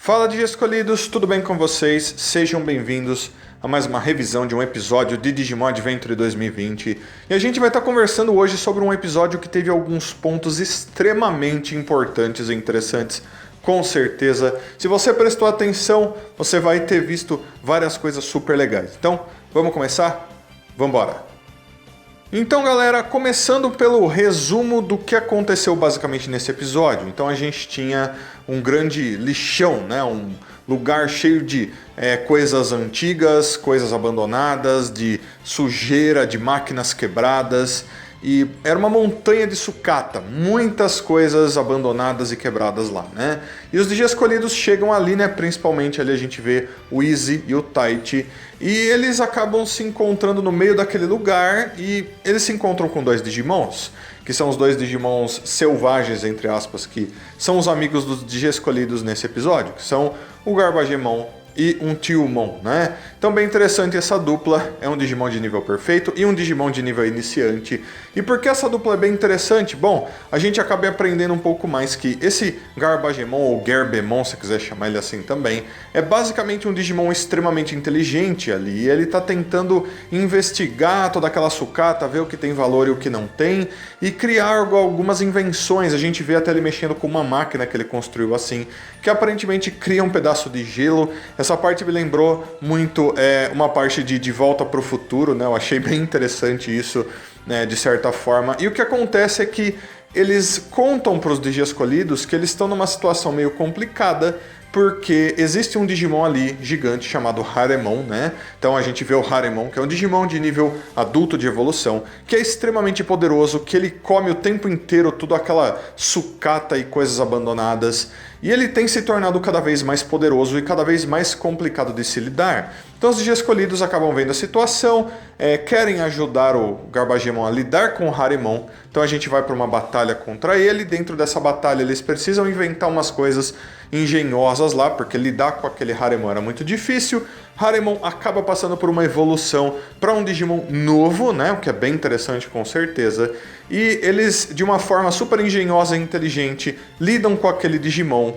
Fala de escolhidos, tudo bem com vocês? Sejam bem-vindos a mais uma revisão de um episódio de Digimon Adventure 2020. E a gente vai estar conversando hoje sobre um episódio que teve alguns pontos extremamente importantes e interessantes. Com certeza, se você prestou atenção, você vai ter visto várias coisas super legais. Então, vamos começar? Vamos embora! Então, galera, começando pelo resumo do que aconteceu basicamente nesse episódio. Então, a gente tinha um grande lixão, né? Um lugar cheio de coisas antigas, coisas abandonadas, de sujeira, de máquinas quebradas. E era uma montanha de sucata, muitas coisas abandonadas e quebradas lá, né? E os Digi escolhidos chegam ali, né? Principalmente ali a gente vê o Easy e o Taichi. E eles acabam se encontrando no meio daquele lugar e eles se encontram com dois Digimons, que são os dois Digimons selvagens, entre aspas, que são os amigos dos Digi escolhidos nesse episódio, que são o Garbagemon e um Tyumon, né? Então bem interessante essa dupla, é um Digimon de nível perfeito e um Digimon de nível iniciante. E por que essa dupla é bem interessante? Bom, a gente acaba aprendendo um pouco mais que esse Garbagemon, ou Gerbemon, se quiser chamar ele assim também, é basicamente um Digimon extremamente inteligente ali. Ele tá tentando investigar toda aquela sucata, ver o que tem valor e o que não tem, e criar algumas invenções. A gente vê até ele mexendo com uma máquina que ele construiu assim, que aparentemente cria um pedaço de gelo. Essa parte me lembrou muito uma parte de Volta para o Futuro, né? Eu achei bem interessante isso, né, de certa forma. E o que acontece é que eles contam para os Digi escolhidos que eles estão numa situação meio complicada, porque existe um Digimon ali gigante chamado Haremon, né? Então a gente vê o Haremon, que é um Digimon de nível adulto de evolução, que é extremamente poderoso, que ele come o tempo inteiro toda aquela sucata e coisas abandonadas, e ele tem se tornado cada vez mais poderoso e cada vez mais complicado de se lidar. Então os Digi escolhidos acabam vendo a situação, querem ajudar o Garbagemon a lidar com o Haremon, então a gente vai para uma batalha contra ele. Dentro dessa batalha eles precisam inventar umas coisas engenhosas lá, porque lidar com aquele Haremon era muito difícil. Haremon acaba passando por uma evolução para um Digimon novo, né? O que é bem interessante com certeza. E eles, de uma forma super engenhosa e inteligente, lidam com aquele Digimon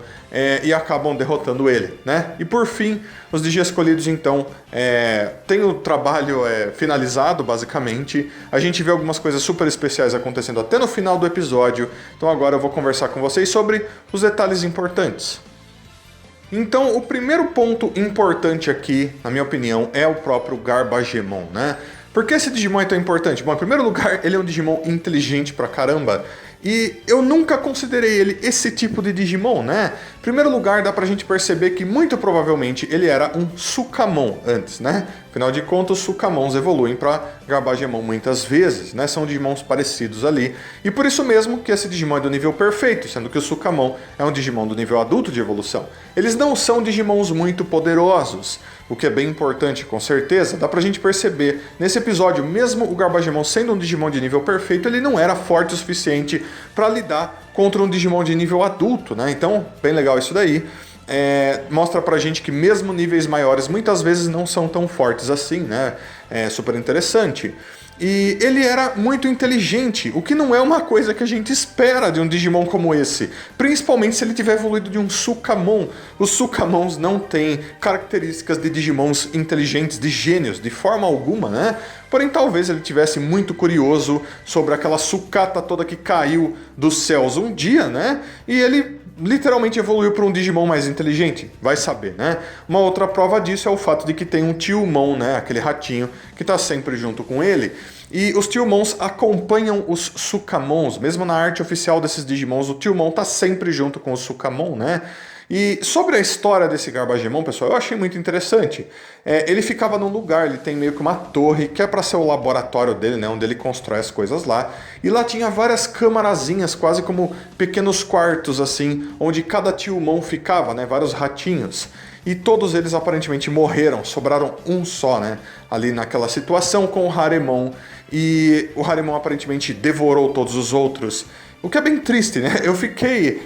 e acabam derrotando ele, né? E por fim, os Digi escolhidos então têm o trabalho finalizado, basicamente. A gente vê algumas coisas super especiais acontecendo até no final do episódio. Então agora eu vou conversar com vocês sobre os detalhes importantes. Então, o primeiro ponto importante aqui, na minha opinião, é o próprio Garbagemon, né? Por que esse Digimon é tão importante? Bom, em primeiro lugar, ele é um Digimon inteligente pra caramba. E eu nunca considerei ele esse tipo de Digimon, né? Em primeiro lugar, dá pra gente perceber que muito provavelmente ele era um Sukamon antes, né? Afinal de contas, os Sukamons evoluem para Garbagemon muitas vezes, né? São Digimons parecidos ali. E por isso mesmo que esse Digimon é do nível perfeito, sendo que o Sukamon é um Digimon do nível adulto de evolução. Eles não são Digimons muito poderosos, o que é bem importante, com certeza. Dá pra gente perceber nesse episódio, mesmo o Garbagemon sendo um Digimon de nível perfeito, ele não era forte o suficiente para lidar contra um Digimon de nível adulto, né? Então, bem legal isso daí. Mostra pra gente que mesmo níveis maiores muitas vezes não são tão fortes assim, né? É super interessante. E ele era muito inteligente, o que não é uma coisa que a gente espera de um Digimon como esse, principalmente se ele tiver evoluído de um Sukamon. Os Sukamons não têm características de Digimons inteligentes, de gênios, de forma alguma, né? Porém, talvez ele tivesse muito curioso sobre aquela sucata toda que caiu dos céus um dia, né? E ele literalmente evoluiu para um Digimon mais inteligente, vai saber, né? Uma outra prova disso é o fato de que tem um Tyumon, né? Aquele ratinho que está sempre junto com ele. E os Tyumons acompanham os Sukamons, mesmo na arte oficial desses Digimons, o Tyumon está sempre junto com o Sukamon, né? E sobre a história desse Garbagemon, pessoal, eu achei muito interessante. Ele ficava num lugar, ele tem meio que uma torre, que é para ser o laboratório dele, né, onde ele constrói as coisas lá. E lá tinha várias camarazinhas, quase como pequenos quartos, assim, onde cada Tyumon ficava, né, vários ratinhos. E todos eles aparentemente morreram, sobraram um só, né, ali naquela situação com o Haremon. E o Haremon aparentemente devorou todos os outros, o que é bem triste, né? Eu fiquei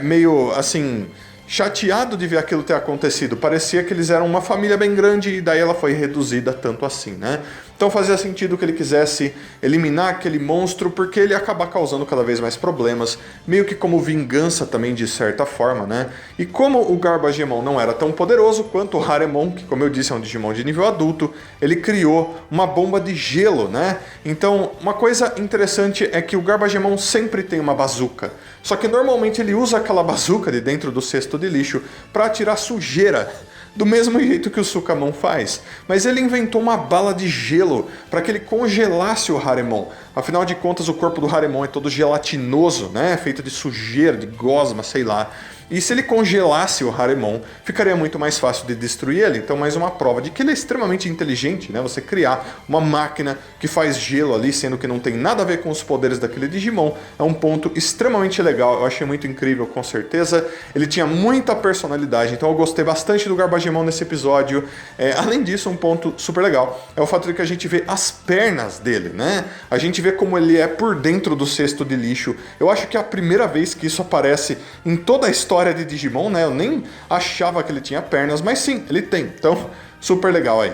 meio, assim, chateado de ver aquilo ter acontecido. Parecia que eles eram uma família bem grande e daí ela foi reduzida tanto assim, né? Então fazia sentido que ele quisesse eliminar aquele monstro, porque ele ia acabar causando cada vez mais problemas, meio que como vingança também de certa forma, né? E como o Garbagemon não era tão poderoso quanto o Haremon, que como eu disse é um Digimon de nível adulto, ele criou uma bomba de gelo, né? Então uma coisa interessante é que o Garbagemon sempre tem uma bazuca, só que normalmente ele usa aquela bazuca de dentro do cesto de lixo para atirar sujeira, do mesmo jeito que o Sukamon faz. Mas ele inventou uma bala de gelo para que ele congelasse o Haremon. Afinal de contas, o corpo do Haremon é todo gelatinoso, né? Feito de sujeira, de gosma, sei lá. E se ele congelasse o Haremon, ficaria muito mais fácil de destruir ele. Então, mais uma prova de que ele é extremamente inteligente, né? Você criar uma máquina que faz gelo ali, sendo que não tem nada a ver com os poderes daquele Digimon, é um ponto extremamente legal. Eu achei muito incrível, com certeza. Ele tinha muita personalidade, então eu gostei bastante do Garbagemon nesse episódio. Além disso, um ponto super legal é o fato de que a gente vê as pernas dele, né? A gente vê como ele é por dentro do cesto de lixo. Eu acho que é a primeira vez que isso aparece em toda a história de Digimon, né? Eu nem achava que ele tinha pernas, mas sim, ele tem. Então, super legal aí.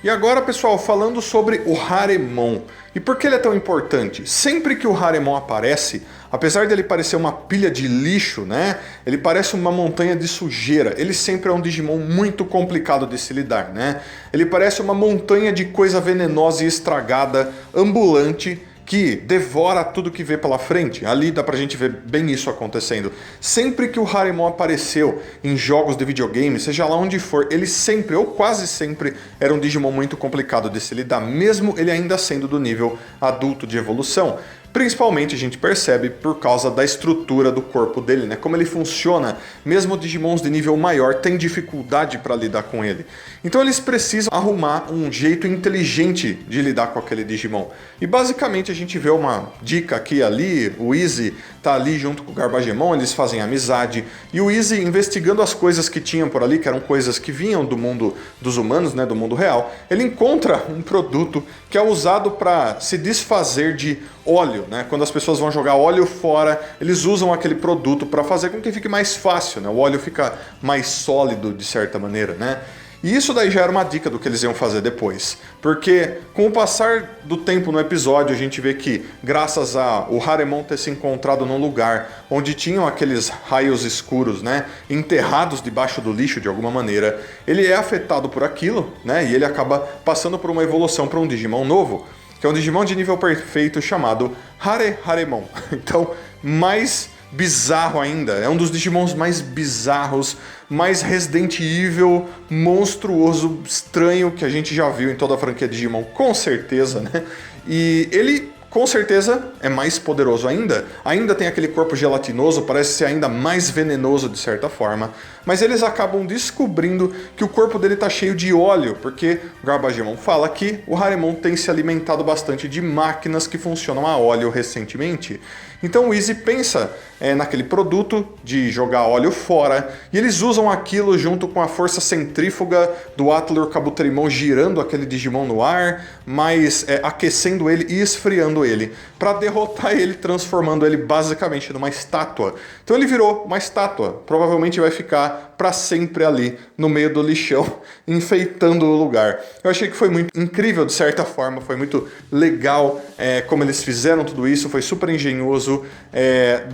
E agora, pessoal, falando sobre o Haremon. E por que ele é tão importante? Sempre que o Haremon aparece, apesar dele parecer uma pilha de lixo, né? Ele parece uma montanha de sujeira. Ele sempre é um Digimon muito complicado de se lidar, né? Ele parece uma montanha de coisa venenosa e estragada, ambulante, que devora tudo que vê pela frente. Ali dá pra gente ver bem isso acontecendo. Sempre que o Haremon apareceu em jogos de videogame, seja lá onde for, ele sempre, ou quase sempre, era um Digimon muito complicado de se lidar, mesmo ele ainda sendo do nível adulto de evolução. Principalmente a gente percebe por causa da estrutura do corpo dele, né? Como ele funciona, mesmo Digimons de nível maior têm dificuldade para lidar com ele. Então eles precisam arrumar um jeito inteligente de lidar com aquele Digimon. E basicamente a gente vê uma dica aqui e ali, o Easy tá ali junto com o Garbagemon, eles fazem amizade, e o Easy investigando as coisas que tinham por ali, que eram coisas que vinham do mundo dos humanos, né, do mundo real, ele encontra um produto que é usado para se desfazer de óleo, né? Quando as pessoas vão jogar óleo fora, eles usam aquele produto para fazer com que fique mais fácil, né? O óleo fica mais sólido de certa maneira, né? E isso daí já era uma dica do que eles iam fazer depois, porque com o passar do tempo no episódio a gente vê que graças a o Haremon ter se encontrado num lugar onde tinham aqueles raios escuros, né, enterrados debaixo do lixo de alguma maneira, ele é afetado por aquilo, né? E ele acaba passando por uma evolução para um Digimon novo, que é um Digimon de nível perfeito chamado Haremon. Então, mais bizarro ainda, é um dos Digimons mais bizarros, mais Resident Evil, monstruoso, estranho que a gente já viu em toda a franquia Digimon, com certeza, né? E ele com certeza é mais poderoso ainda tem aquele corpo gelatinoso, parece ser ainda mais venenoso de certa forma, mas eles acabam descobrindo que o corpo dele tá cheio de óleo, porque o Garbagemon fala que o Haremon tem se alimentado bastante de máquinas que funcionam a óleo recentemente. Então o Easy pensa naquele produto de jogar óleo fora, e eles usam aquilo junto com a força centrífuga do Atlur Kabuterimon girando aquele Digimon no ar, mas aquecendo ele e esfriando ele, para derrotar ele, transformando ele basicamente numa estátua. Então ele virou uma estátua, provavelmente vai ficar para sempre ali no meio do lixão, enfeitando o lugar. Eu achei que foi muito incrível de certa forma, foi muito legal como eles fizeram tudo isso, foi super engenhoso,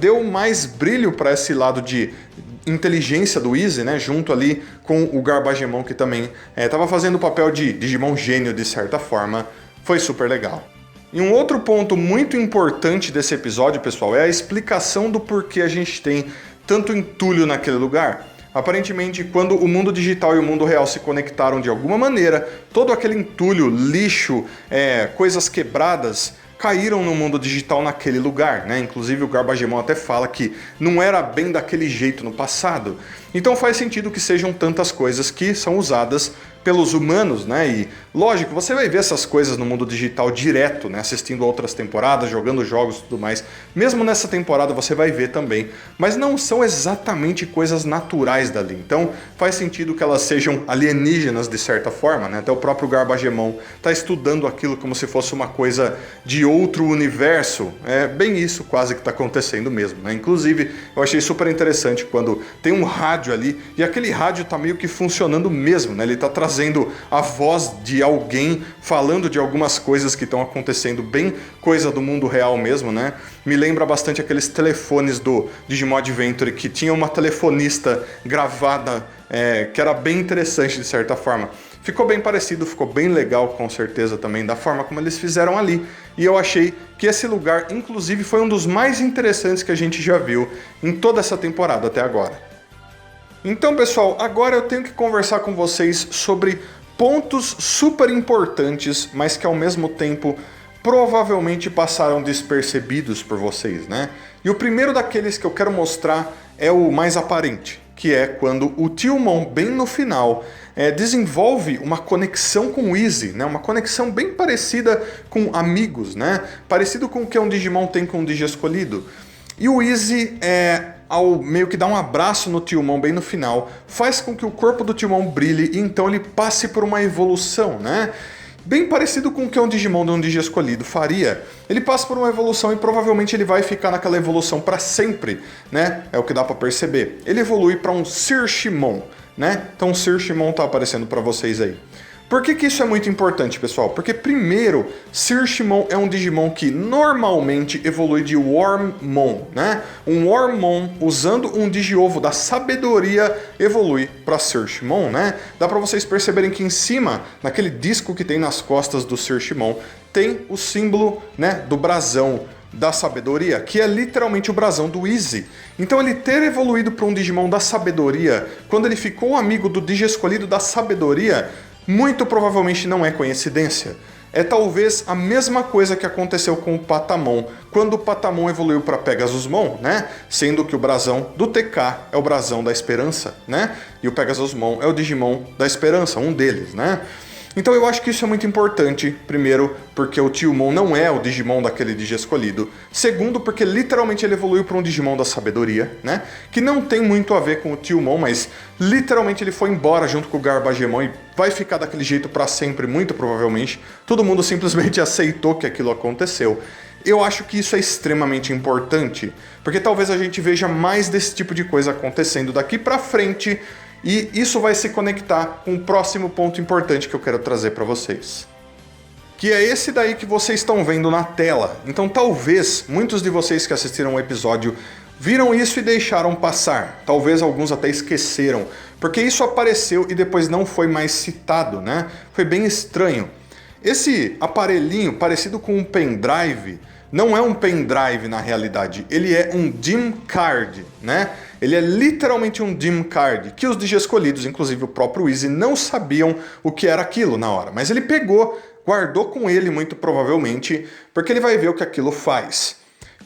deu mais brilho para esse lado de inteligência do Easy, né, junto ali com o Garbagemon, que também estava fazendo o papel de Digimon gênio de certa forma. Foi super legal. E um outro ponto muito importante desse episódio, pessoal, é a explicação do porquê a gente tem tanto entulho naquele lugar. Aparentemente, quando o mundo digital e o mundo real se conectaram de alguma maneira, todo aquele entulho, lixo, coisas quebradas, caíram no mundo digital naquele lugar, né? Inclusive o Garbagemon até fala que não era bem daquele jeito no passado. Então faz sentido que sejam tantas coisas que são usadas pelos humanos, né? E lógico, você vai ver essas coisas no mundo digital direto, né? Assistindo outras temporadas, jogando jogos e tudo mais. Mesmo nessa temporada você vai ver também. Mas não são exatamente coisas naturais dali. Então faz sentido que elas sejam alienígenas de certa forma, né? Até o próprio Garbagemon está estudando aquilo como se fosse uma coisa de outro universo. É bem isso quase que está acontecendo mesmo, né? Inclusive, eu achei super interessante quando tem um rádio ali e aquele rádio está meio que funcionando mesmo, né? Ele está trazendo fazendo a voz de alguém, falando de algumas coisas que estão acontecendo, bem coisa do mundo real mesmo, né? Me lembra bastante aqueles telefones do Digimon Adventure, que tinha uma telefonista gravada, que era bem interessante de certa forma. Ficou bem parecido, ficou bem legal com certeza também, da forma como eles fizeram ali. E eu achei que esse lugar, inclusive, foi um dos mais interessantes que a gente já viu em toda essa temporada até agora. Então, pessoal, agora eu tenho que conversar com vocês sobre pontos super importantes, mas que ao mesmo tempo provavelmente passaram despercebidos por vocês, né? E o primeiro daqueles que eu quero mostrar é o mais aparente, que é quando o Tillmon, bem no final, desenvolve uma conexão com o Easy, né? Uma conexão bem parecida com amigos, né? Parecido com o que um Digimon tem com um Digi escolhido. E o Easy, ao meio que dar um abraço no Tillmon bem no final, faz com que o corpo do Tillmon brilhe e então ele passe por uma evolução, né? Bem parecido com o que um Digimon de um Digi escolhido faria. Ele passa por uma evolução e provavelmente ele vai ficar naquela evolução para sempre, né? É o que dá para perceber. Ele evolui para um Sirshimon, né? Então o Sirshimon tá aparecendo para vocês aí. Por que isso é muito importante, pessoal? Porque primeiro, Sirshimon é um Digimon que normalmente evolui de Wormmon, né? Um Wormmon usando um Digiovo da sabedoria evolui para Sirshimon, né? Dá para vocês perceberem que em cima, naquele disco que tem nas costas do Sirshimon, tem o símbolo, né, do brasão da sabedoria, que é literalmente o brasão do Easy. Então ele ter evoluído para um Digimon da sabedoria, quando ele ficou amigo do Digi escolhido da sabedoria, muito provavelmente não é coincidência. É talvez a mesma coisa que aconteceu com o Patamon, quando o Patamon evoluiu para Pegasusmon, né? Sendo que o brasão do TK é o brasão da esperança, né? E o Pegasusmon é o Digimon da esperança, um deles, né? Então eu acho que isso é muito importante, primeiro, porque o Tillmon não é o Digimon daquele Digi escolhido. Segundo, porque literalmente ele evoluiu para um Digimon da sabedoria, né? Que não tem muito a ver com o Tillmon, mas literalmente ele foi embora junto com o Garbagemon e vai ficar daquele jeito para sempre, muito provavelmente. Todo mundo simplesmente aceitou que aquilo aconteceu. Eu acho que isso é extremamente importante, porque talvez a gente veja mais desse tipo de coisa acontecendo daqui para frente. E isso vai se conectar com o próximo ponto importante que eu quero trazer para vocês. Que é esse daí que vocês estão vendo na tela. Então talvez muitos de vocês que assistiram o episódio viram isso e deixaram passar. Talvez alguns até esqueceram. Porque isso apareceu e depois não foi mais citado, né? Foi bem estranho. Esse aparelhinho parecido com um pendrive não é um pendrive na realidade, ele é um DIM card, né? Ele é literalmente um DIM card, que os Digi escolhidos, inclusive o próprio Easy, não sabiam o que era aquilo na hora. Mas ele pegou, guardou com ele muito provavelmente, porque ele vai ver o que aquilo faz.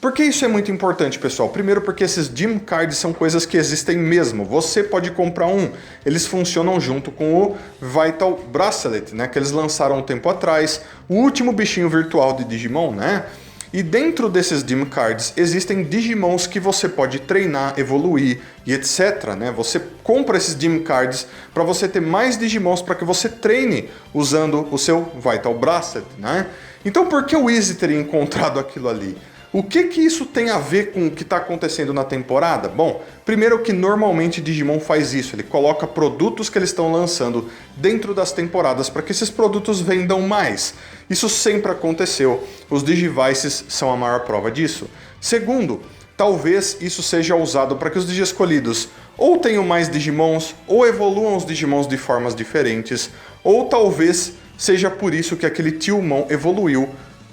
Por que isso é muito importante, pessoal? Primeiro porque esses DIM cards são coisas que existem mesmo. Você pode comprar um. Eles funcionam junto com o Vital Bracelet, né? Que eles lançaram um tempo atrás. O último bichinho virtual de Digimon, né? E dentro desses DIM cards existem Digimons que você pode treinar, evoluir e etc, né? Você compra esses DIM cards para você ter mais Digimons para que você treine usando o seu Vital Bracelet, né? Então por que o Easy teria encontrado aquilo ali? O que isso tem a ver com o que está acontecendo na temporada? Bom, primeiro que normalmente Digimon faz isso, ele coloca produtos que eles estão lançando dentro das temporadas para que esses produtos vendam mais. Isso sempre aconteceu, os Digivices são a maior prova disso. Segundo, talvez isso seja usado para que os Digi escolhidos ou tenham mais Digimons, ou evoluam os Digimons de formas diferentes, ou talvez seja por isso que aquele Tillmon evoluiu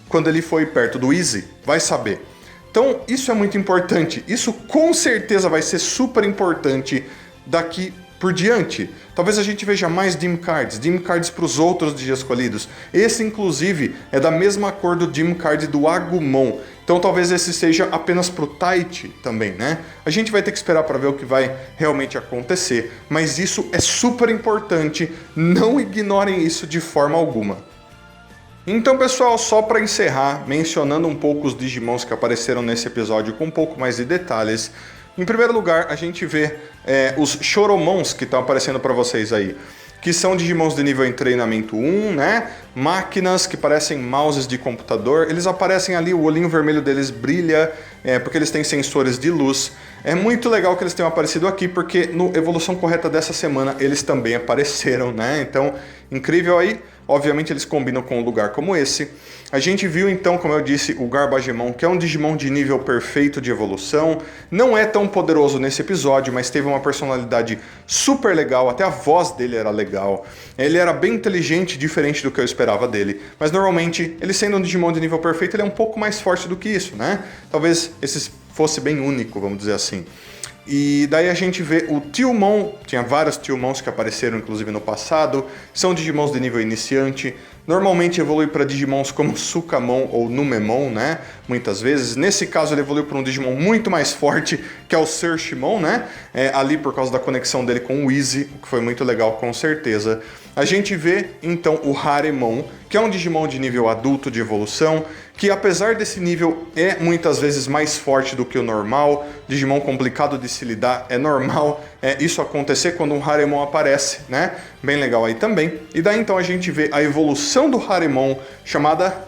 quando ele foi perto do Easy, vai saber. Então isso é muito importante, isso com certeza vai ser super importante daqui por diante. Talvez a gente veja mais DIM cards para os outros Digi escolhidos. Esse inclusive é da mesma cor do DIM card do Agumon, então talvez esse seja apenas para o Tite também, né? A gente vai ter que esperar para ver o que vai realmente acontecer, mas isso é super importante, não ignorem isso de forma alguma. Então, pessoal, só para encerrar, mencionando um pouco os Digimons que apareceram nesse episódio com um pouco mais de detalhes. Em primeiro lugar, a gente vê os Choromons que estão aparecendo para vocês aí. que são Digimons de nível em treinamento 1, né? Máquinas que parecem mouses de computador, eles aparecem ali, o olhinho vermelho deles brilha, porque eles têm sensores de luz. É muito legal que eles tenham aparecido aqui, porque no Evolução Correta dessa semana eles também apareceram, né? Então, incrível aí. Obviamente eles combinam com um lugar como esse. A gente viu então, como eu disse, o Garbagemon, que é um Digimon de nível perfeito de evolução. Não é tão poderoso nesse episódio, mas teve uma personalidade super legal, até a voz dele era legal. Ele era bem inteligente, diferente do que eu esperava dele. Mas normalmente, ele sendo um Digimon de nível perfeito, ele é um pouco mais forte do que isso, né? Talvez esse fosse bem único, vamos dizer assim. E daí a gente vê o Tyumon, tinha vários Tyumons que apareceram inclusive no passado, são Digimons de nível iniciante, normalmente evolui para Digimons como Sukamon ou Numemon, né, muitas vezes. Nesse caso ele evoluiu para um Digimon muito mais forte, que é o Searchmon, né, ali por causa da conexão dele com o Easy, o que foi muito legal com certeza. A gente vê então o Haremon, que é um Digimon de nível adulto de evolução, que apesar desse nível é muitas vezes mais forte do que o normal, Digimon complicado de se lidar, é normal isso acontecer quando um Haremon aparece, né? Bem legal aí também. E daí então a gente vê a evolução do Haremon, chamada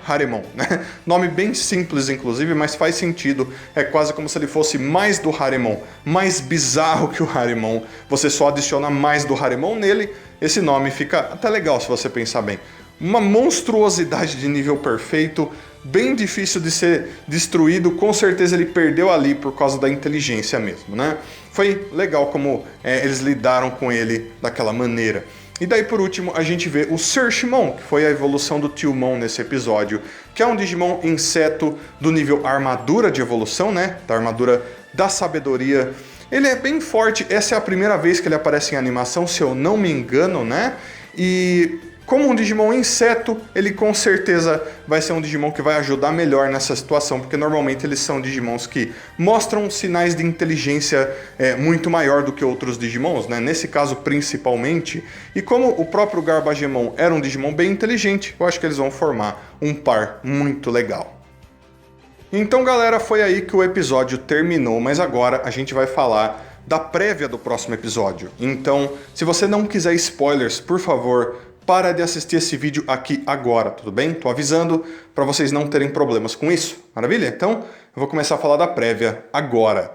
Haremon, né? Nome bem simples inclusive, mas faz sentido, é quase como se ele fosse mais do Haremon, mais bizarro que o Haremon, você só adiciona mais do Haremon nele, esse nome fica até legal se você pensar bem. Uma monstruosidade de nível perfeito, bem difícil de ser destruído, com certeza ele perdeu ali por causa da inteligência mesmo, né? Foi legal como eles lidaram com ele daquela maneira. E daí por último a gente vê o Searchmon, que foi a evolução do Tyumon nesse episódio, que é um Digimon inseto do nível armadura de evolução, né? Da armadura da sabedoria. Ele é bem forte, essa é a primeira vez que ele aparece em animação, se eu não me engano, né? E como um Digimon inseto, ele com certeza vai ser um Digimon que vai ajudar melhor nessa situação, porque normalmente eles são Digimons que mostram sinais de inteligência muito maior do que outros Digimons, né? Nesse caso principalmente. E como o próprio Garbagemon era um Digimon bem inteligente, eu acho que eles vão formar um par muito legal. Então galera, foi aí que o episódio terminou, mas agora a gente vai falar da prévia do próximo episódio. Então, se você não quiser spoilers, por favor, para de assistir esse vídeo aqui agora, tudo bem? Tô avisando para vocês não terem problemas com isso, maravilha? Então, eu vou começar a falar da prévia agora.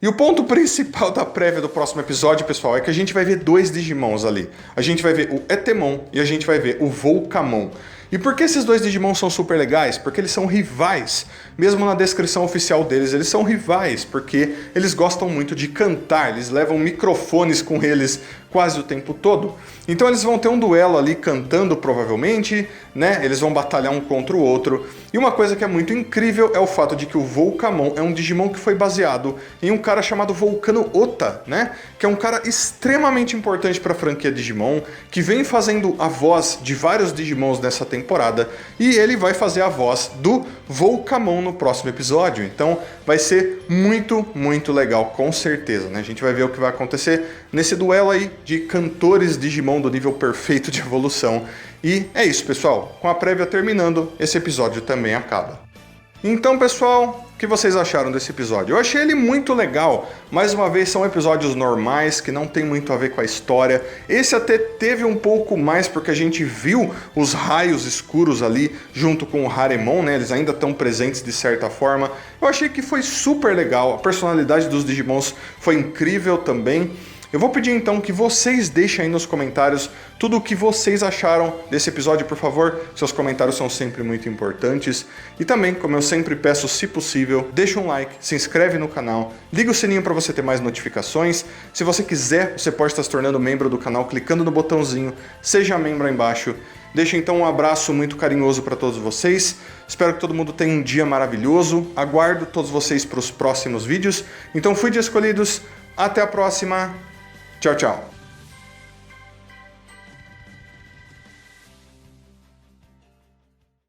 E o ponto principal da prévia do próximo episódio, pessoal, é que a gente vai ver dois Digimons ali. A gente vai ver o Etemon e a gente vai ver o Volcamon. E por que esses dois Digimon são super legais? Porque eles são rivais. Mesmo na descrição oficial deles, eles são rivais, porque eles gostam muito de cantar, eles levam microfones com eles quase o tempo todo. Então eles vão ter um duelo ali cantando provavelmente, né? Eles vão batalhar um contra o outro. E uma coisa que é muito incrível é o fato de que o Volcamon é um Digimon que foi baseado em um cara chamado Volcano Ota, né? Que é um cara extremamente importante para a franquia Digimon, que vem fazendo a voz de vários Digimons nessa temporada, e ele vai fazer a voz do Volcamon no próximo episódio. Então vai ser muito, muito legal, com certeza, né? A gente vai ver o que vai acontecer nesse duelo aí de cantores Digimon do nível perfeito de evolução. E é isso, pessoal. Com a prévia terminando, esse episódio também acaba. Então, pessoal, o que vocês acharam desse episódio? Eu achei ele muito legal. Mais uma vez, são episódios normais, que não tem muito a ver com a história. Esse até teve um pouco mais, porque a gente viu os raios escuros ali, junto com o Haremon, né? Eles ainda estão presentes de certa forma. Eu achei que foi super legal. A personalidade dos Digimons foi incrível também. Eu vou pedir então que vocês deixem aí nos comentários tudo o que vocês acharam desse episódio, por favor. Seus comentários são sempre muito importantes. E também, como eu sempre peço, se possível, deixa um like, se inscreve no canal, liga o sininho para você ter mais notificações. Se você quiser, você pode estar se tornando membro do canal clicando no botãozinho Seja Membro aí embaixo. Deixo então um abraço muito carinhoso para todos vocês. Espero que todo mundo tenha um dia maravilhoso. Aguardo todos vocês para os próximos vídeos. Então fui de escolhidos. Até a próxima. Tchau, tchau.